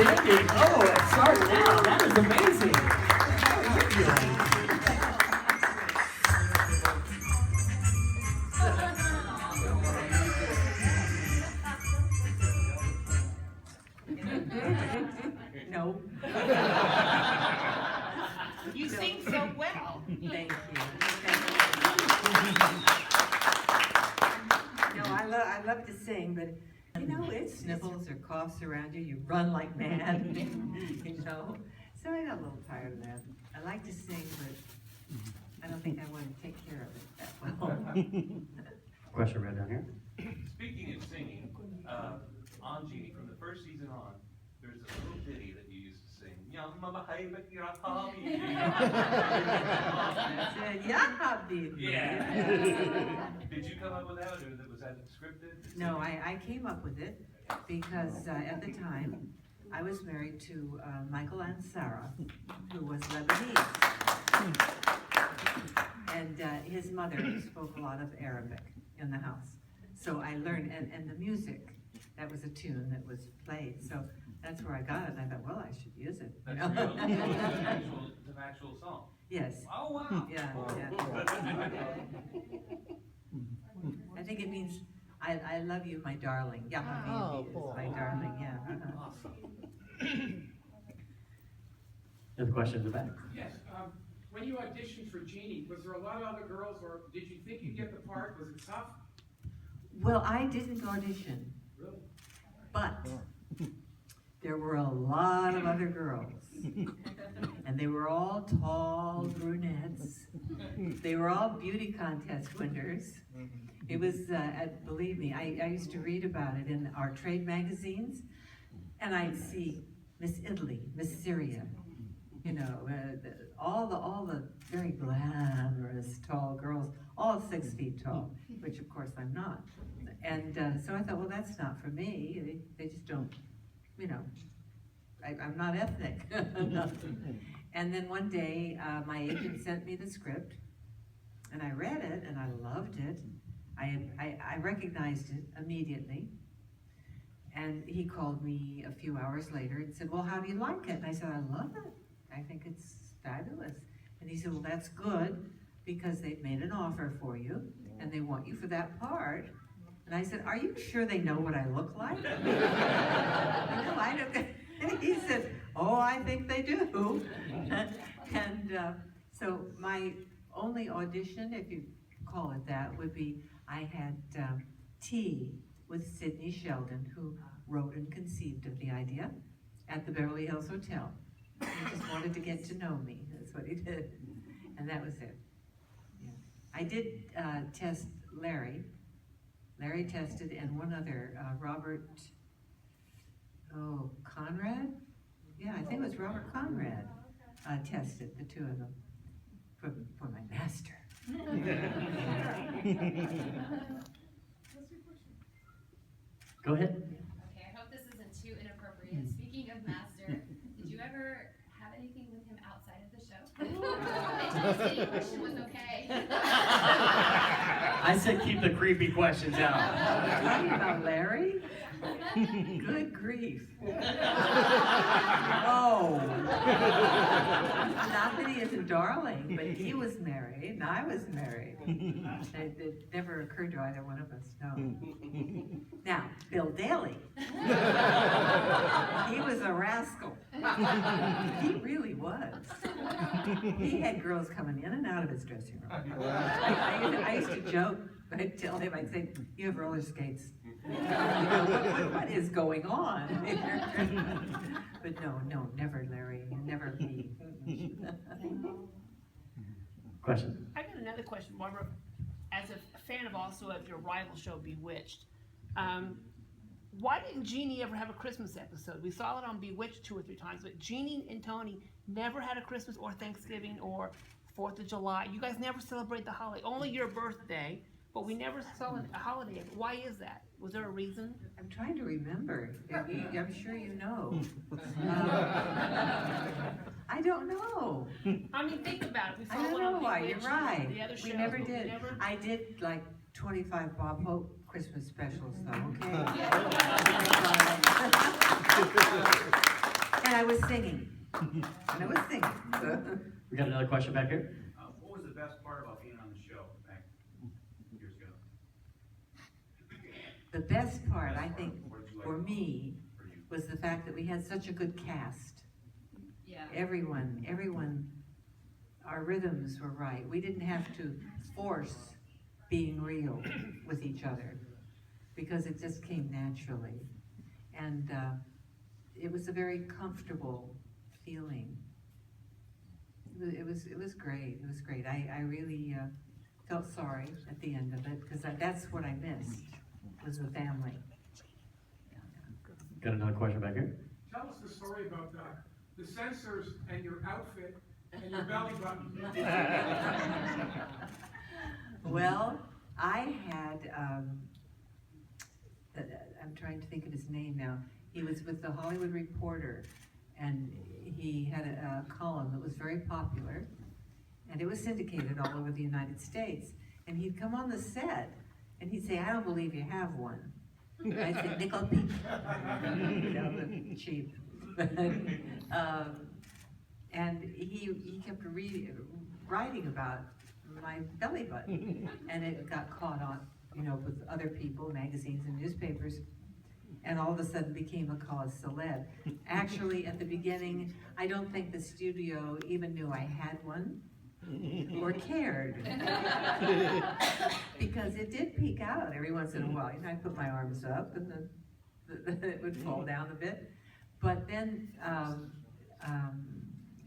outstanding. Oh, it starts now. That is amazing. How are you feeling? No. You sing so well. Thank you. No, I love to sing, but you know, it sniffles or coughs around you, you run like mad, you know. So I got a little tired of that. I like to sing, but I don't think I want to take care of it that well. Question right down here. Speaking of singing, on Genie, from the first season on, there's a little ditty that you used to sing. Young mama, hey, but you're a hobby. I said, yeah, baby. Yeah. Did you come up with that, or was that scripted? No, I came up with it because at the time, I was married to Michael and Sarah, who was Lebanese. And his mother spoke a lot of Arabic in the house. So I learned, and the music, that was a tune that was played. So that's where I got it. And I thought, well, I should use it. That's real. It's an actual song. Yes. Oh, wow. Yeah. I think it means, I love you, my darling. Yeah, habibi is my darling, yeah. Awesome. There's a question in the back. Yes, when you auditioned for Genie, was there a lot of other girls, or did you think you'd get the part? Was it tough? Well, I didn't audition, Really? but there were a lot of other girls. And they were all tall brunettes. They were all beauty contest winners. It was, believe me, I used to read about it in our trade magazines, and I'd see Miss Italy, Miss Syria, you know, all the very glamorous tall girls, all 6 feet tall, which of course I'm not. And so I thought, well, that's not for me. They just don't, you know, I'm not ethnic. And then one day, my agent sent me the script, and I read it, and I loved it. I recognized it immediately. And he called me a few hours later and said, well, how do you like it? And I said, I love it. I think it's fabulous. And he said, well, that's good, because they've made an offer for you, and they want you for that part. And I said, are you sure they know what I look like? You know, I don't. And he said, oh, I think they do. And so my only audition, if you call it that, would be I had tea with Sidney Sheldon, who wrote and conceived of the idea at the Beverly Hills Hotel. He just wanted to get to know me. That's what he did. And that was it. Yeah. I did test Larry. Larry tested, and one other, Robert, Conrad? Yeah, I think it was Robert Conrad tested, the two of them, for my master. Go ahead. Okay, I hope this isn't too inappropriate. Speaking of master, did you ever have anything with him outside of the show? Any question was okay. I said keep the creepy questions out. Talking about Larry? Good grief. Oh. Not that he isn't darling, but he was married and I was married. It never occurred to either one of us, no. Now, Bill Daly. He was a rascal. He really was. He had girls coming in and out of his dressing room. I used to joke. I'd tell him, I'd say, you have roller skates. You know, what is going on? But no, never Larry, never me. Question. I got another question, Barbara. As a fan of your rival show, Bewitched, why didn't Jeannie ever have a Christmas episode? We saw it on Bewitched 2 or 3 times, but Jeannie and Tony never had a Christmas or Thanksgiving or 4th of July. You guys never celebrate the holiday, only your birthday, but we never saw a holiday. Why is that? Was there a reason? I'm trying to remember. I'm sure you know. I don't know. I mean, think about it. We I saw don't one know on why. You're Bewitched, right. the other We shows, never but we did. never- I did like 25 Bob Hope Christmas specials, though. Okay. And I was singing. We got another question back here. What was the best part about being on the show back years ago? The best part, I think, What did you like for me, for you? was the fact that we had such a good cast. Yeah. Everyone, our rhythms were right. We didn't have to force being real with each other because it just came naturally. And it was a very comfortable feeling. It was great. It was great. I really felt sorry at the end of it because that's what I missed, was the family. Got another question back here. Tell us the story about the censors and your outfit and your belly button. Well, I had, I'm trying to think of his name now. He was with the Hollywood Reporter, and he had a column that was very popular, and it was syndicated all over the United States. And he'd come on the set, and he'd say, "I don't believe you have one." I said, "Nickel peak." You know, cheap. And he kept writing about my belly button, and it got caught on, you know, with other people, magazines and newspapers, and all of a sudden became a cause celeb. Actually, at the beginning, I don't think the studio even knew I had one or cared, because it did peek out every once in a while. You know, I'd put my arms up, and then it would fall down a bit. But then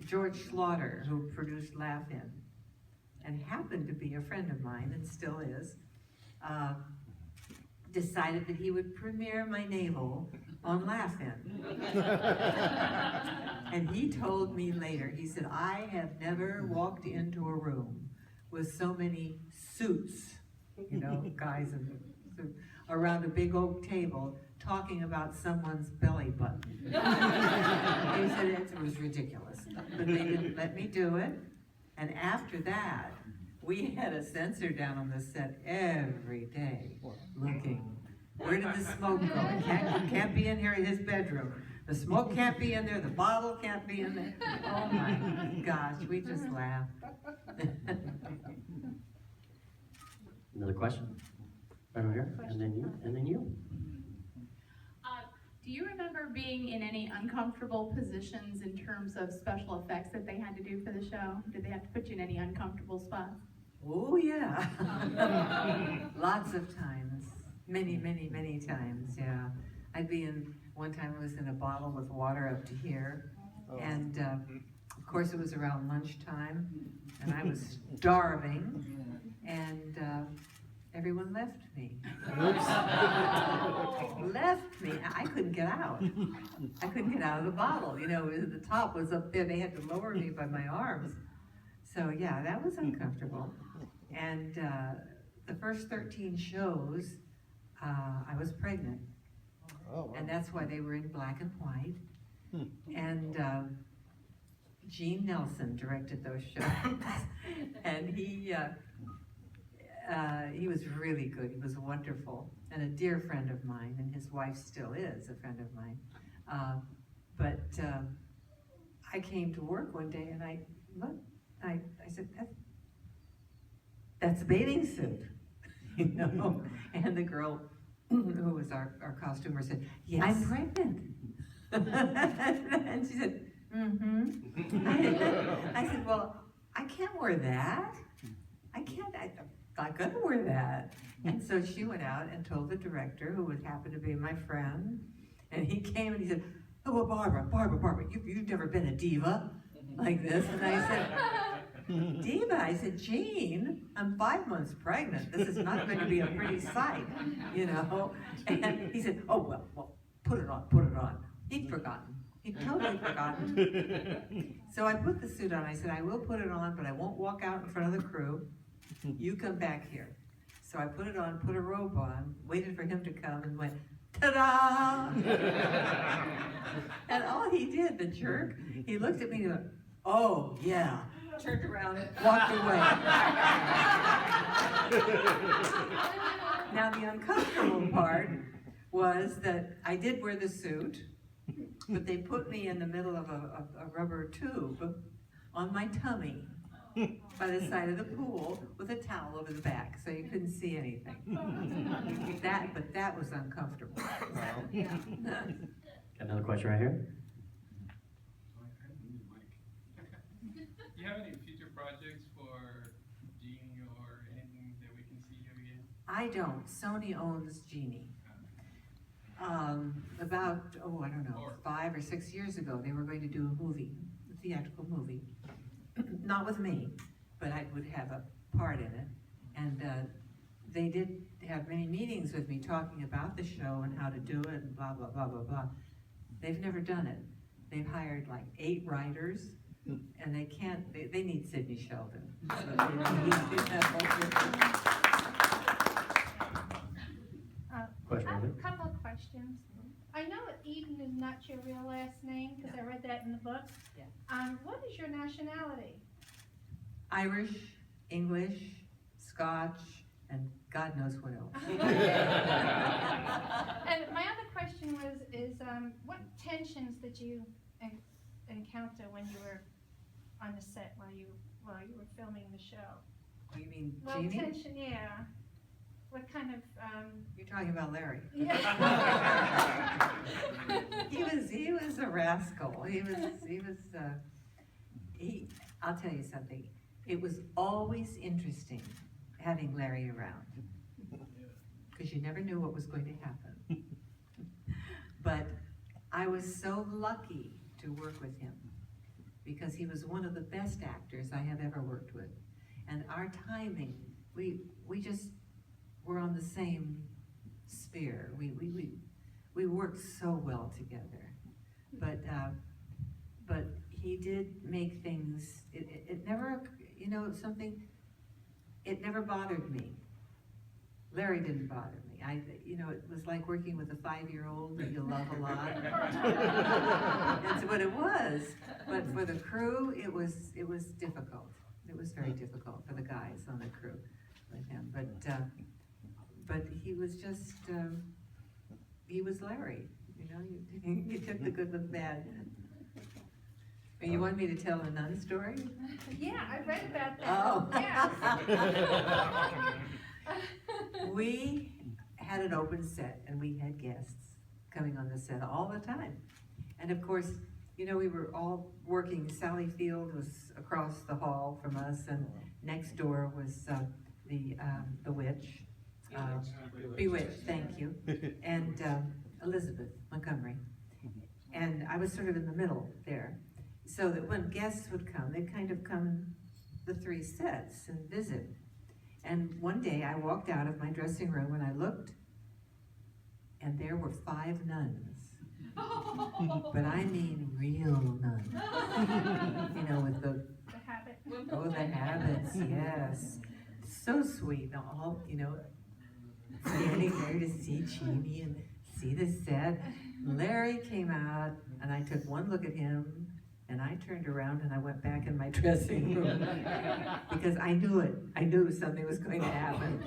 George Slaughter, who produced Laugh-In, and happened to be a friend of mine, and still is, decided that he would premiere my navel on Laugh-In. And he told me later, he said, "I have never walked into a room with so many suits, you know, guys in suits, around a big oak table talking about someone's belly button." He said it was ridiculous, but they didn't let me do it. And after that, we had a censor down on the set every day looking. Where did the smoke go? It can't be in here in his bedroom. The smoke can't be in there, the bottle can't be in there. Oh my gosh, we just laughed. Another question? Right over here, and then you, and then you. Do you remember being in any uncomfortable positions in terms of special effects that they had to do for the show? Did they have to put you in any uncomfortable spots? Oh yeah, lots of times, many times, yeah. I'd be in, one time I was in a bottle with water up to here, and of course it was around lunchtime, and I was starving, and everyone left me. Left me. I couldn't get out. I couldn't get out of the bottle. You know, the top was up there. They had to lower me by my arms. So yeah, that was uncomfortable. And the first 13 shows, I was pregnant. And that's why they were in black and white. And Gene Nelson directed those shows. And he was really good. He was wonderful, and a dear friend of mine, and his wife still is a friend of mine. But I came to work one day, and I said, that's a bathing suit, you know? And the girl who was our costumer said, "Yes, I'm pregnant." And she said, "Mm-hmm." I said, "Well, I can't wear that. I'm not gonna wear that." And so she went out and told the director, who would happen to be my friend, and he came and he said, "Oh, well, Barbara, you've never been a diva like this." And I said, "Diva?" I said, "Gene, I'm 5 months pregnant. This is not going to be a pretty sight, you know." And he said, "Oh, well, put it on. He'd forgotten. He'd totally forgotten. So I put the suit on. I said, "I will put it on, but I won't walk out in front of the crew. You come back here." So I put it on, put a robe on, waited for him to come, and went, ta-da! And all he did, the jerk, he looked at me and went, "Oh, yeah." Turned around and walked away. Now the uncomfortable part was that I did wear the suit, But they put me in the middle of a rubber tube on my tummy by the side of the pool with a towel over the back, so you couldn't see anything. But that was uncomfortable. Got another question right here. Do you have any future projects for Genie or anything that we can see you again? I don't. Sony owns Genie. About, I don't know, 5 or 6 years ago, they were going to do a movie, a theatrical movie. Not with me, but I would have a part in it. And they did have many meetings with me talking about the show and how to do it and blah, blah, blah, blah, blah. They've never done it. They've hired like 8 writers, and they can't, they need Sidney Sheldon. So they need that whole Question I right have here. a couple of questions. I know Eden is not your real last name, because I read that in the book. Yeah. What is your nationality? Irish, English, Scotch, and God knows what else. And my other question is what tensions did you encounter when you were on the set while you were filming the show? You mean Well, Jeannie? tension, yeah. What kind of, You're talking about Larry. yeah. He was a rascal. I'll tell you something. It was always interesting having Larry around, because you never knew what was going to happen. But I was so lucky to work with him, because he was one of the best actors I have ever worked with. And our timing, we just were on the same sphere. We worked so well together. But he did make things, it never, it never bothered me. Larry didn't bother me. It was like working with a 5-year-old that you love a lot. That's what it was. But for the crew, it was difficult. It was very difficult for the guys on the crew with him. But he was just, he was Larry. You took the good with the bad. You want me to tell a nun story? Yeah, I read about that. Oh. Yeah. We had an open set, and we had guests coming on the set all the time. And of course, we were all working. Sally Field was across the hall from us, and next door was the witch. Bewitched, thank you. And Elizabeth Montgomery. And I was sort of in the middle there. So that when guests would come, they'd kind of come the 3 sets and visit. And one day I walked out of my dressing room and I looked, and there were 5 nuns. But I mean real nuns. With the habit. the habits, yes. So sweet, all, standing there to see Jeannie and see the set. Larry came out, and I took one look at him, and I turned around and I went back in my dressing room because I knew it. I knew something was going to happen.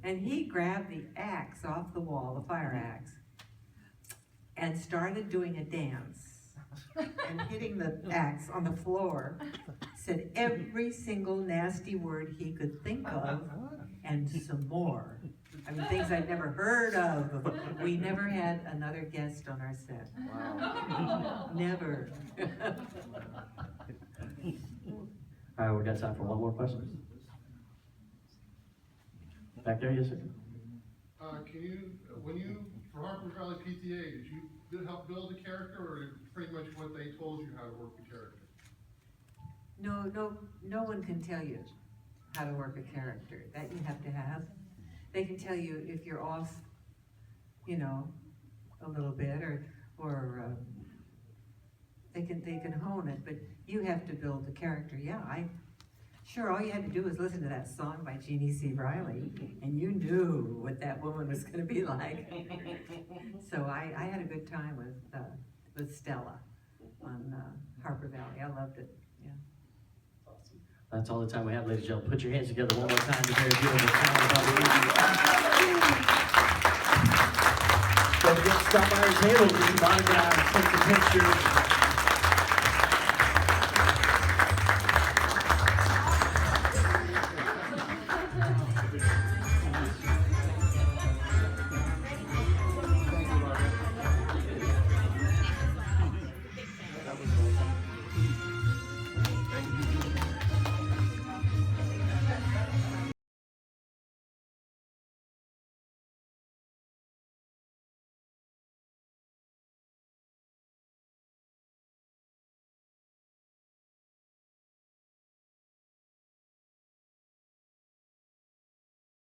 And he grabbed the axe off the wall, the fire axe, and started doing a dance and hitting the axe on the floor. Said every single nasty word he could think of and some more. I mean, things I'd never heard of. We never had another guest on our set. Wow. Never. All right, we got time for one more question. Back there, yes, sir. For Harper Valley PTA, did you help build the character, or pretty much what they told you how to work the character? No one can tell you how to work a character. That you have to have. They can tell you if you're off, a little bit, or they can hone it, but you have to build the character. Yeah, sure, all you had to do was listen to that song by Jeannie C. Riley, and you knew what that woman was going to be like. So I had a good time with Stella on Harper Valley. I loved it. Yeah. Awesome. That's all the time we have, ladies and gentlemen. Put your hands together one more time to very beautiful sound about the evening. Don't forget to stop by our table, get some autographs, take some pictures.